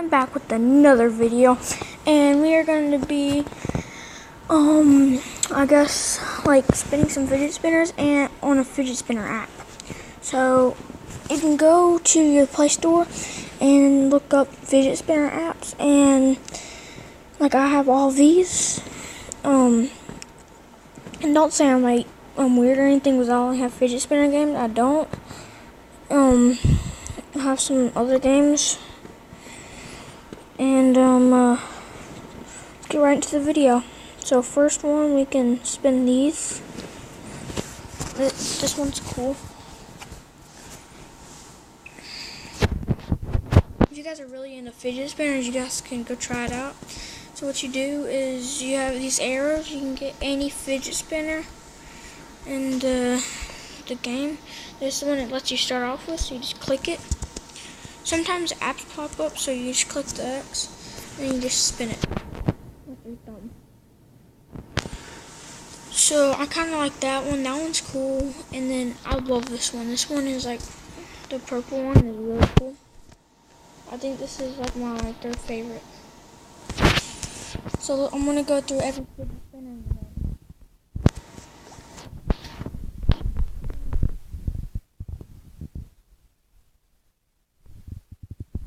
I'm back with another video, and we are going to be, I guess, like spinning some fidget spinners and on a fidget spinner app. So you can go to your Play Store and look up fidget spinner apps, and like I have all these. And don't say I'm like weird or anything because I only have fidget spinner games. I don't. I have some other games. And let's get right into the video. So first one, we can spin these. This one's cool. If you guys are really into fidget spinners, you guys can go try it out. So what you do is you have these arrows. You can get any fidget spinner in the game. This is the one that lets you start off with, so you just click it. Sometimes apps pop up, so you just click the X and you just spin it with your thumb. So I kind of like that one. That one's cool. And then I love this one. This one is like the purple one is really cool. I think this is like my third favorite. So I'm gonna go through every fidget spinner in the game.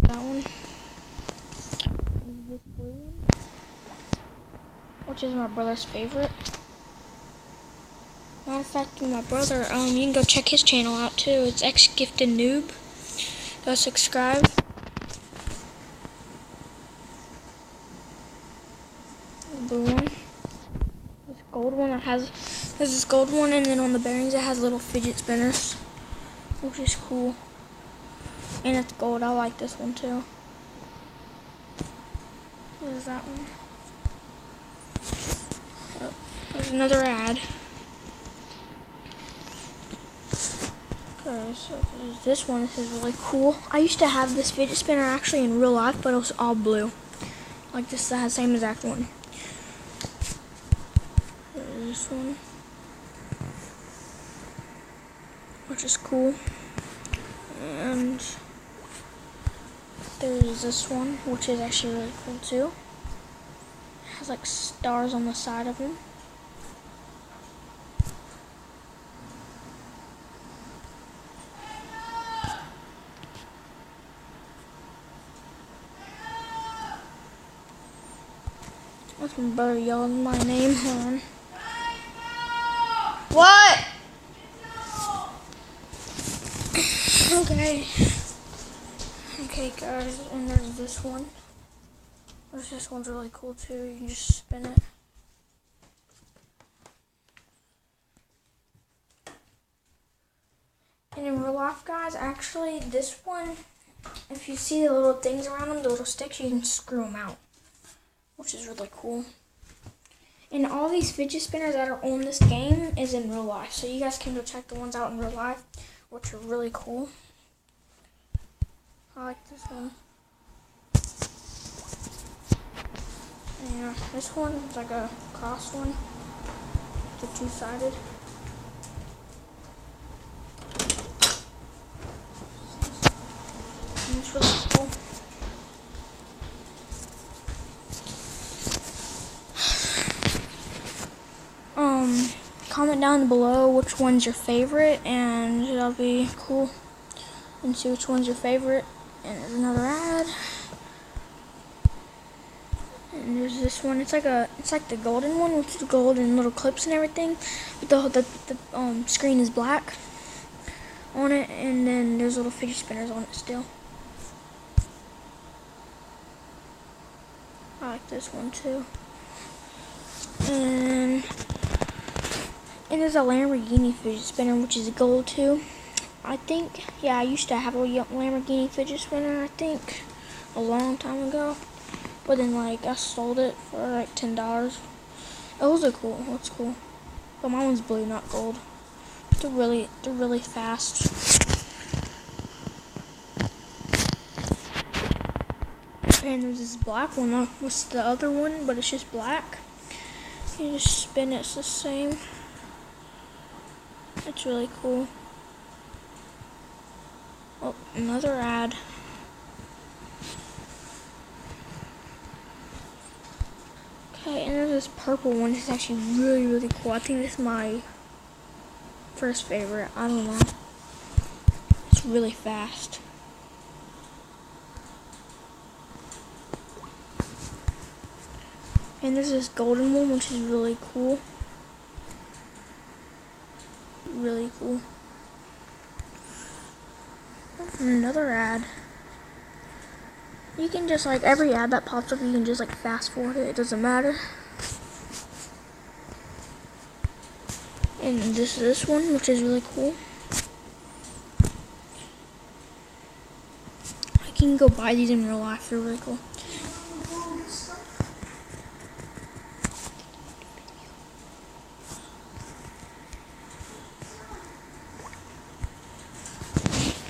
That one is this blue one, which is my brother's favorite. Matter of fact, with my brother, you can go check his channel out too. It's X Gifted Noob. Go subscribe. The blue one. This gold one there's this gold one, and then on the bearings it has little fidget spinners, which is cool. And it's gold. I like this one too. There's that one. Oh, there's another ad. Okay, so there's this one. This is really cool. I used to have this fidget spinner actually in real life, but it was all blue. Like this, the same exact one. There's this one, which is cool. And there's this one, which is actually really cool too. It has like stars on the side of them. That's my brother yelling my name. Hold on. What? Okay. Okay, guys, and there's this one. This one's really cool too. You can just spin it. And in real life, guys, actually, this one, if you see the little things around them, the little sticks, you can screw them out, which is really cool. And all these fidget spinners that are on this game is in real life, so you guys can go check the ones out in real life, which are really cool. I like this one. Yeah, this one is like a cross one. It's a two-sided. And it's really cool. Comment down below which one's your favorite, and that'll be cool. And see which one's your favorite. And there's another ad. And there's this one. It's like the golden one with the golden little clips and everything. But the screen is black on it, and then there's little fidget spinners on it still. I like this one too. And there's a Lamborghini fidget spinner, which is gold too. I think, yeah, I used to have a Lamborghini fidget spinner, I think, a long time ago. But then, like, I sold it for like $10. It was it's cool. But my one's blue, not gold. They're really fast. And there's this black one. What's the other one? But it's just black. You just spin it. It's the same. It's really cool. Oh, another ad. Okay, and there's this purple one. It's actually really, really cool. I think this is my first favorite. I don't know. It's really fast. And there's this golden one, which is really cool. Really cool. And another ad. You can just, like, every ad that pops up, you can just, like, fast forward it. It doesn't matter. And this one, which is really cool. I can go buy these in real life. They're really cool.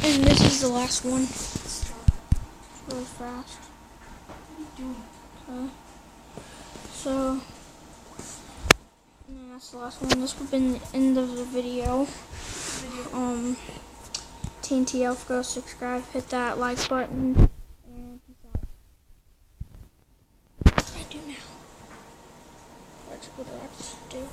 And this is the last one. It's really fast. Okay. So, and that's the last one. This would have been the end of the video. TNT Elf, go subscribe, hit that like button, and peace out. What do I do now? What do I have to do?